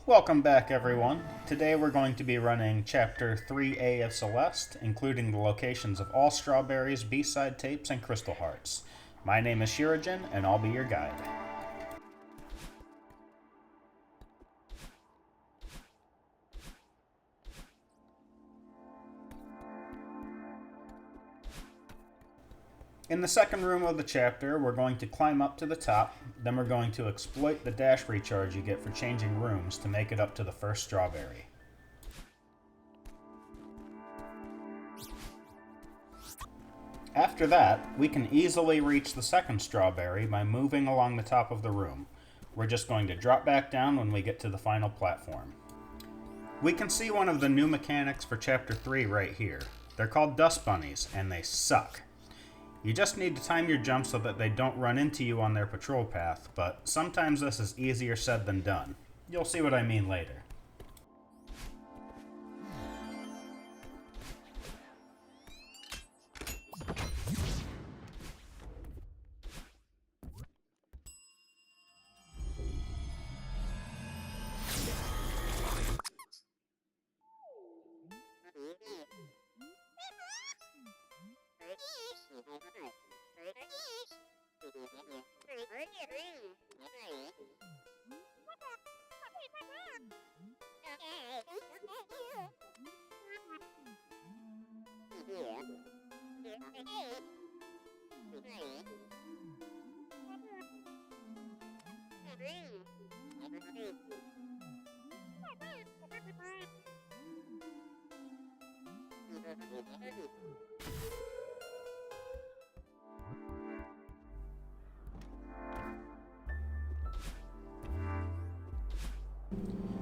Welcome back, everyone. Today we're going to be running Chapter 3A of Celeste, including the locations of all strawberries, B-side tapes, and crystal hearts. My name is Shiragen, and I'll be your guide. In the second room of the chapter, we're going to climb up to the top, then we're going to exploit the dash recharge you get for changing rooms to make it up to the first strawberry. After that, we can easily reach the second strawberry by moving along the top of the room. We're just going to drop back down when we get to the final platform. We can see one of the new mechanics for Chapter 3 right here. They're called dust bunnies, and they suck. You just need to time your jump so that they don't run into you on their patrol path, but sometimes this is easier said than done. You'll see what I mean later.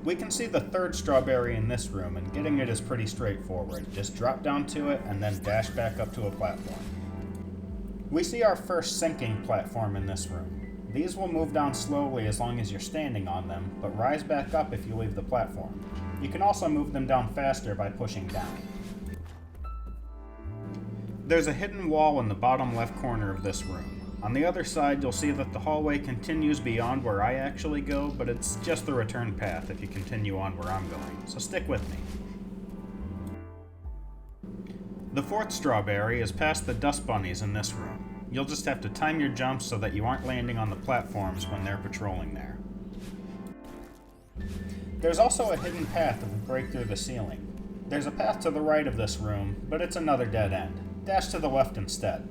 We can see the third strawberry in this room, and getting it is pretty straightforward. Just drop down to it and then dash back up to a platform. We see our first sinking platform in this room. These will move down slowly as long as you're standing on them, but rise back up if you leave the platform. You can also move them down faster by pushing down. There's a hidden wall in the bottom left corner of this room. On the other side, you'll see that the hallway continues beyond where I actually go, but it's just the return path if you continue on where I'm going, so stick with me. The fourth strawberry is past the dust bunnies in this room. You'll just have to time your jumps so that you aren't landing on the platforms when they're patrolling there. There's also a hidden path that will break through the ceiling. There's a path to the right of this room, but it's another dead end. Dash to the left instead.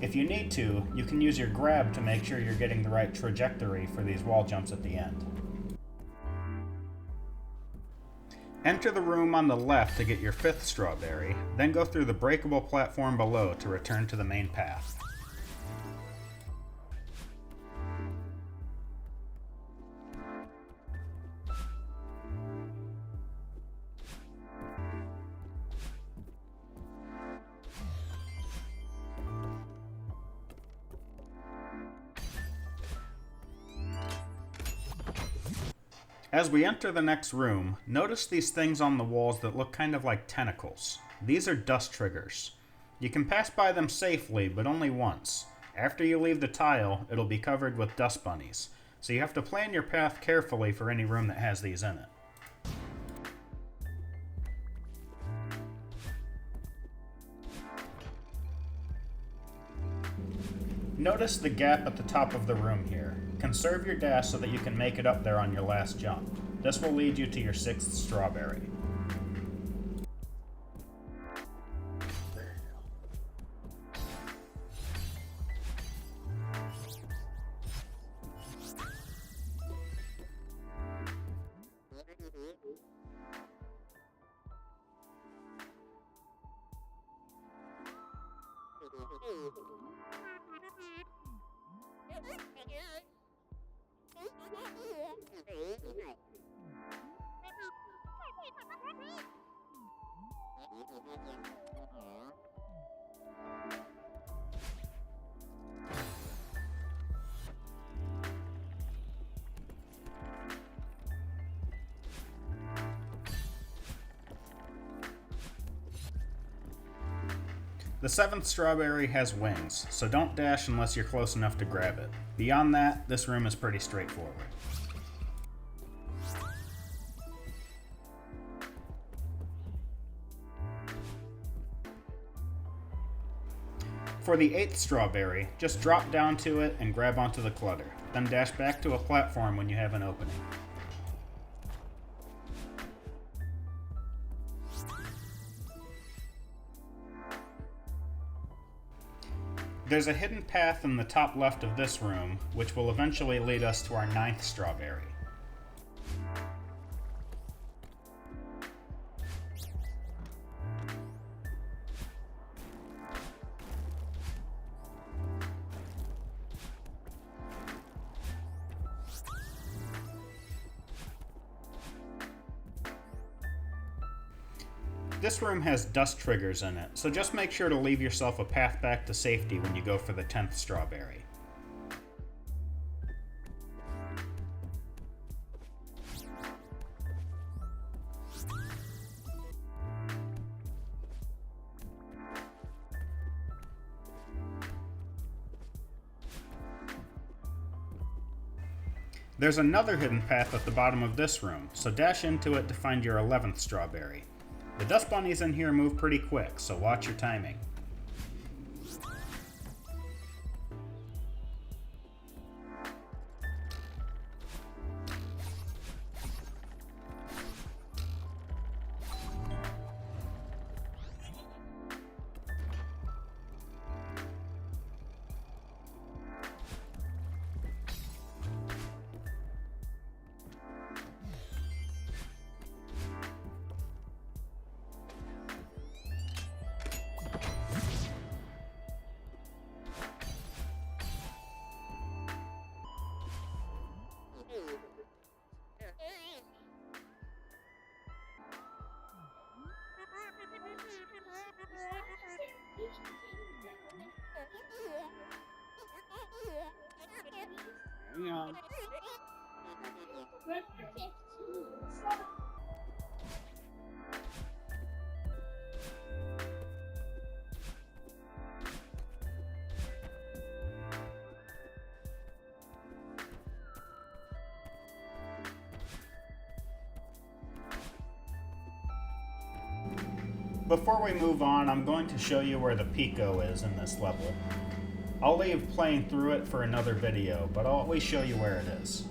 If you need to, you can use your grab to make sure you're getting the right trajectory for these wall jumps at the end. Enter the room on the left to get your fifth strawberry, then go through the breakable platform below to return to the main path. As we enter the next room, notice these things on the walls that look kind of like tentacles. These are dust triggers. You can pass by them safely, but only once. After you leave the tile, it'll be covered with dust bunnies, so you have to plan your path carefully for any room that has these in it. Notice the gap at the top of the room here. Conserve your dash so that you can make it up there on your last jump. This will lead you to your sixth strawberry. The seventh strawberry has wings, so don't dash unless you're close enough to grab it. Beyond that, this room is pretty straightforward. For the 8th strawberry, just drop down to it and grab onto the clutter, then dash back to a platform when you have an opening. There's a hidden path in the top left of this room, which will eventually lead us to our 9th strawberry. This room has dust triggers in it, so just make sure to leave yourself a path back to safety when you go for the 10th strawberry. There's another hidden path at the bottom of this room, so dash into it to find your 11th strawberry. The dust bunnies in here move pretty quick, so watch your timing. Hang on. Before we move on, I'm going to show you where the PICO is in this level. I'll leave playing through it for another video, but I'll always show you where it is.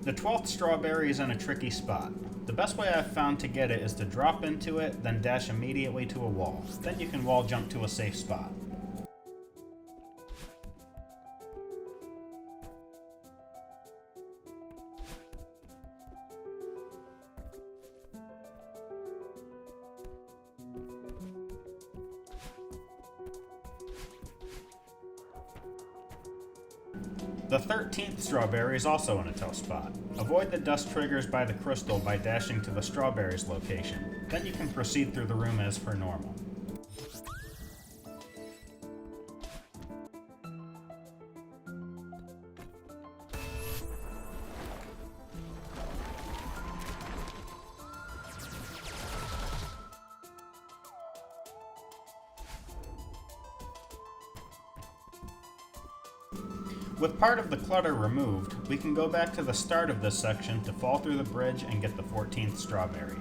The 12th strawberry is in a tricky spot. The best way I've found to get it is to drop into it, then dash immediately to a wall. Then you can wall jump to a safe spot. The 13th strawberry is also in a tough spot. Avoid the dust triggers by the crystal by dashing to the strawberry's location. Then you can proceed through the room as per normal. With part of the clutter removed, we can go back to the start of this section to fall through the bridge and get the 14th strawberry.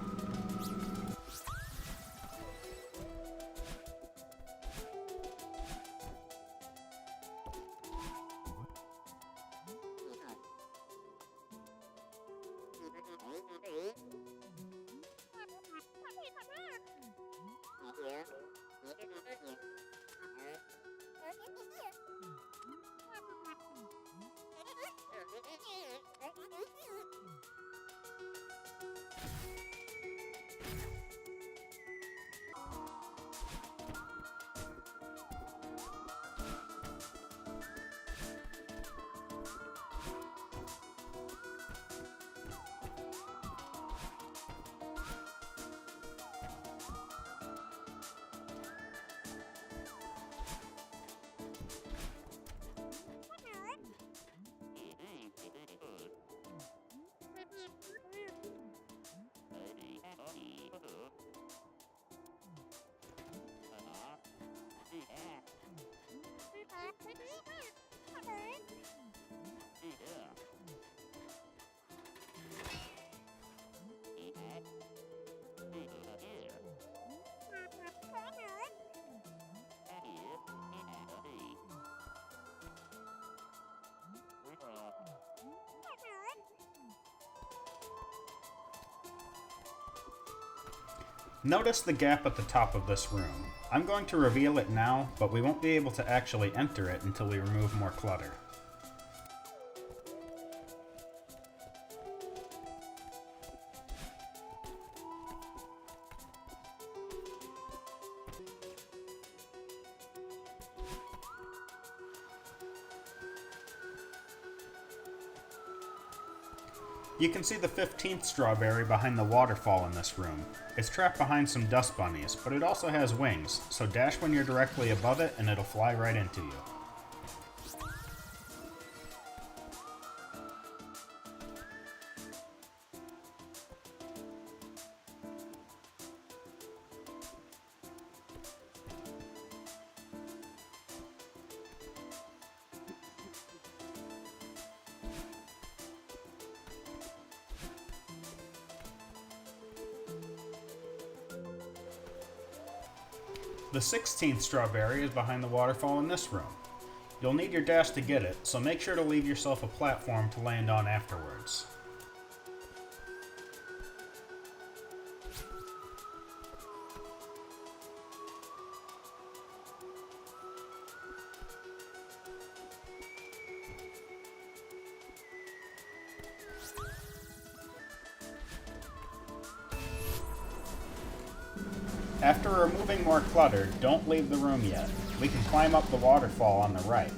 Notice the gap at the top of this room. I'm going to reveal it now, but we won't be able to actually enter it until we remove more clutter. You can see the 15th strawberry behind the waterfall in this room. It's trapped behind some dust bunnies, but it also has wings, so dash when you're directly above it and it'll fly right into you. The 16th strawberry is behind the waterfall in this room. You'll need your dash to get it, so make sure to leave yourself a platform to land on afterwards. After removing more clutter, don't leave the room yet. We can climb up the waterfall on the right.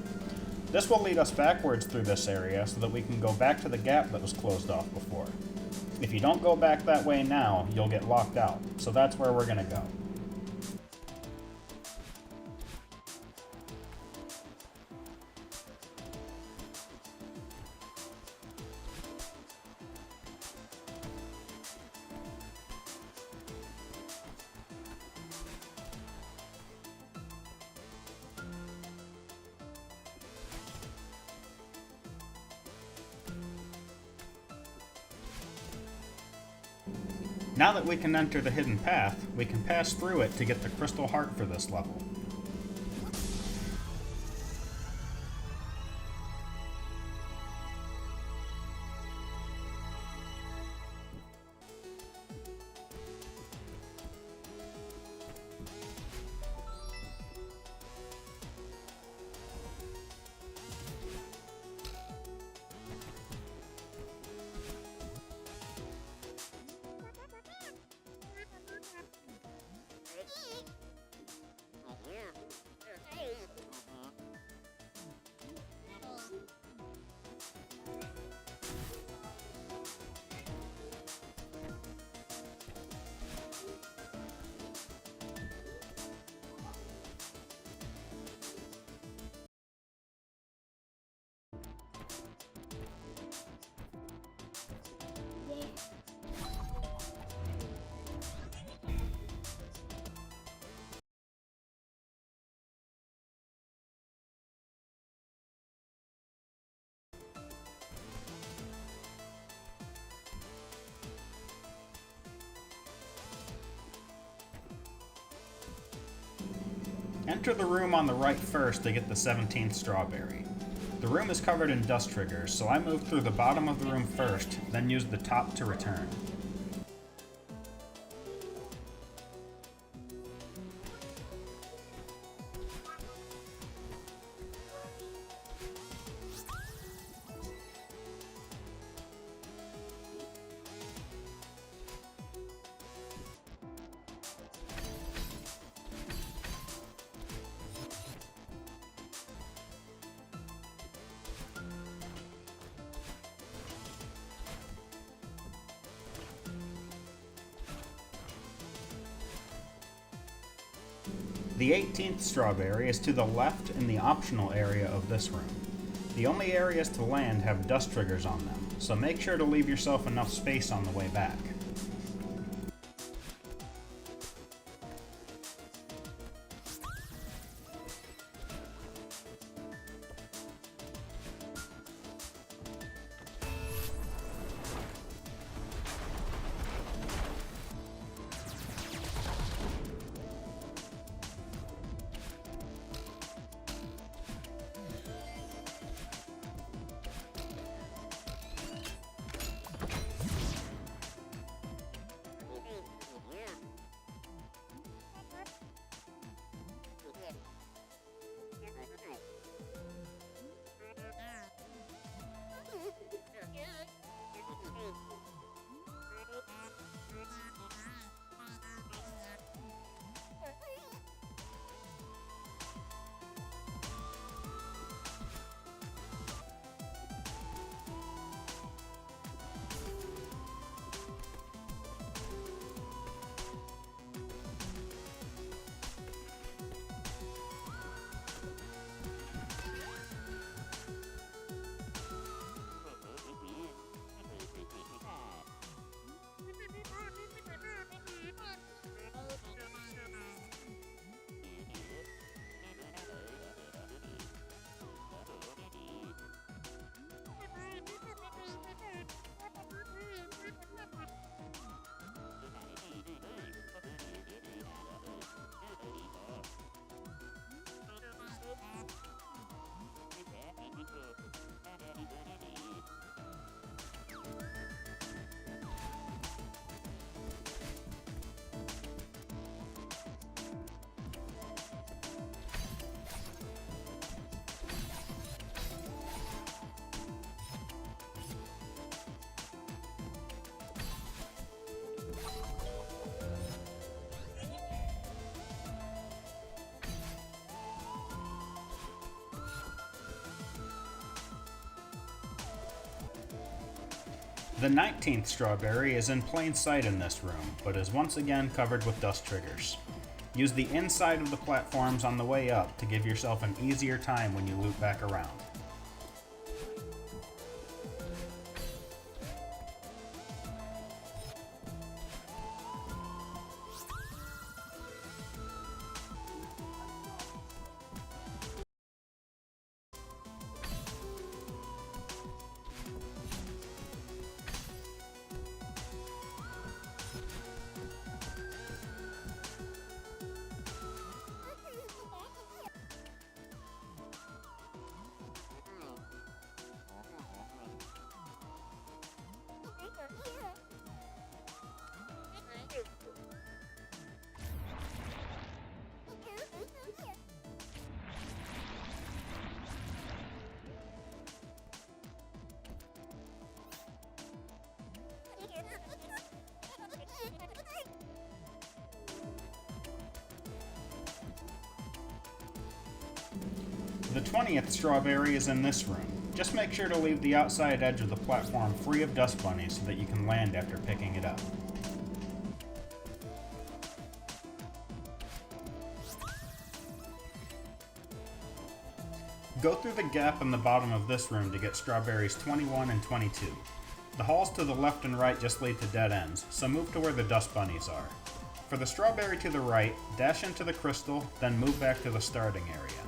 This will lead us backwards through this area so that we can go back to the gap that was closed off before. If you don't go back that way now, you'll get locked out, so that's where we're going to go. Now that we can enter the hidden path, we can pass through it to get the crystal heart for this level. Enter the room on the right first to get the 17th strawberry. The room is covered in dust triggers, so I moved through the bottom of the room first, then used the top to return. The 18th strawberry is to the left in the optional area of this room. The only areas to land have dust triggers on them, so make sure to leave yourself enough space on the way back. The 19th strawberry is in plain sight in this room, but is once again covered with dust triggers. Use the inside of the platforms on the way up to give yourself an easier time when you loop back around. The 20th strawberry is in this room. Just make sure to leave the outside edge of the platform free of dust bunnies so that you can land after picking it up. Go through the gap in the bottom of this room to get strawberries 21 and 22. The halls to the left and right just lead to dead ends, so move to where the dust bunnies are. For the strawberry to the right, dash into the crystal, then move back to the starting area.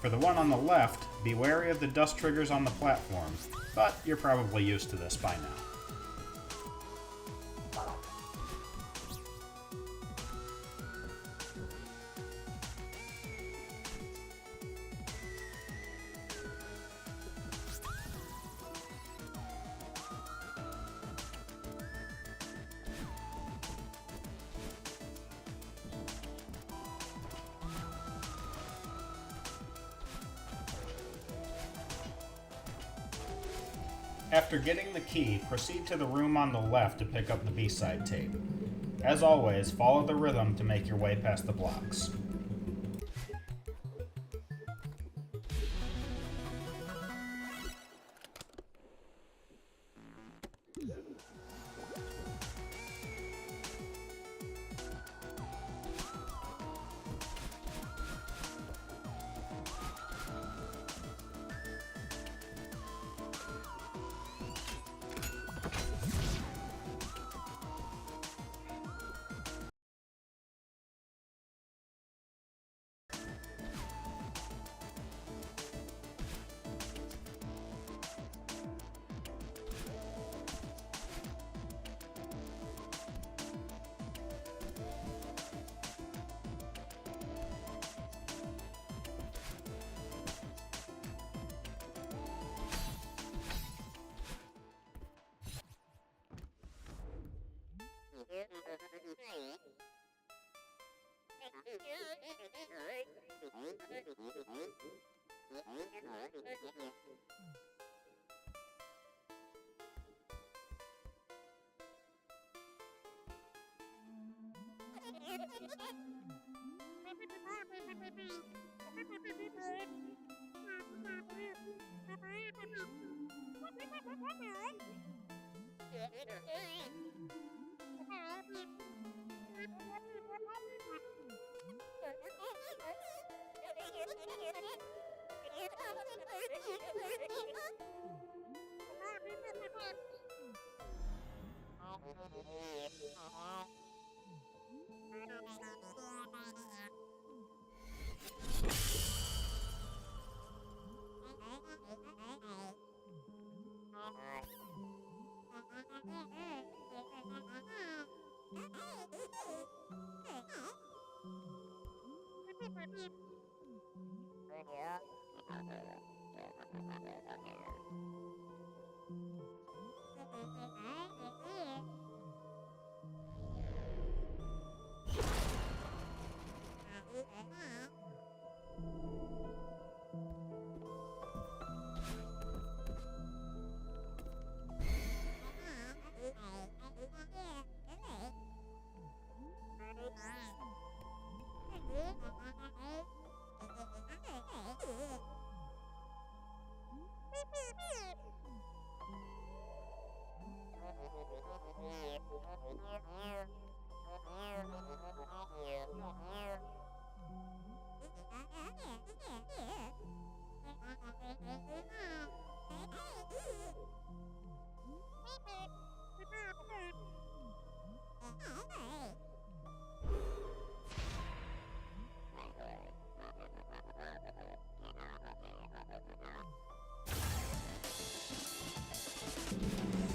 For the one on the left, be wary of the dust triggers on the platform, but you're probably used to this by now. After getting the key, proceed to the room on the left to pick up the B-side tape. As always, follow the rhythm to make your way past the blocks.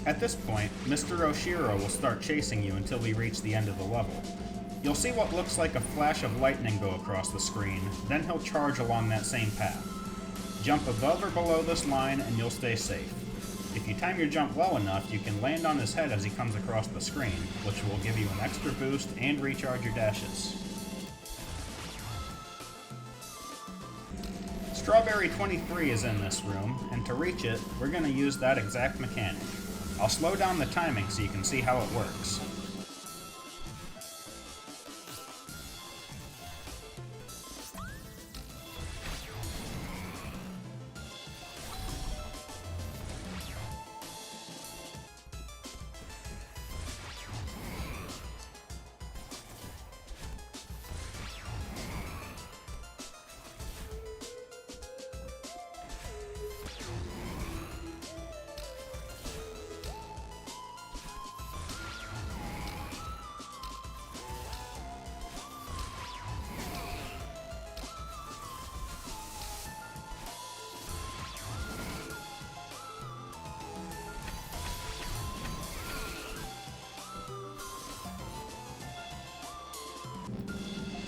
At this point, Mr. Oshiro will start chasing you until we reach the end of the level. You'll see what looks like a flash of lightning go across the screen, then he'll charge along that same path. Jump above or below this line and you'll stay safe. If you time your jump well enough, you can land on his head as he comes across the screen, which will give you an extra boost and recharge your dashes. Strawberry 23 is in this room, and to reach it, we're going to use that exact mechanic. I'll slow down the timing so you can see how it works.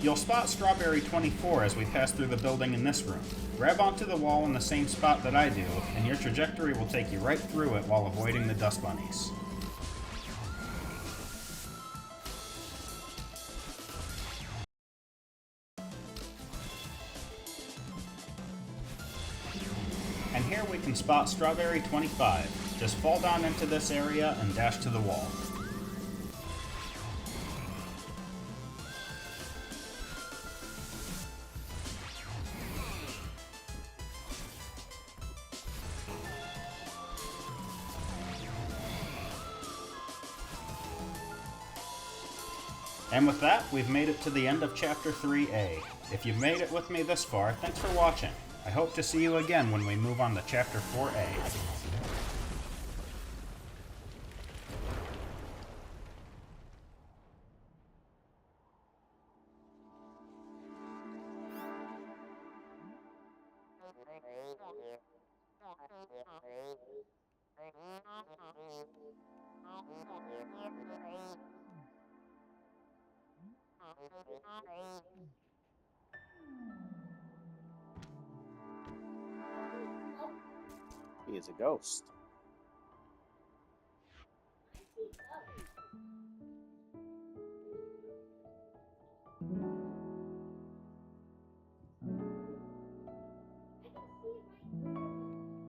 You'll spot Strawberry 24 as we pass through the building in this room. Grab onto the wall in the same spot that I do, and your trajectory will take you right through it while avoiding the dust bunnies. And here we can spot Strawberry 25. Just fall down into this area and dash to the wall. And with that, we've made it to the end of Chapter 3A. If you've made it with me this far, thanks for watching. I hope to see you again when we move on to Chapter 4A. He is a ghost.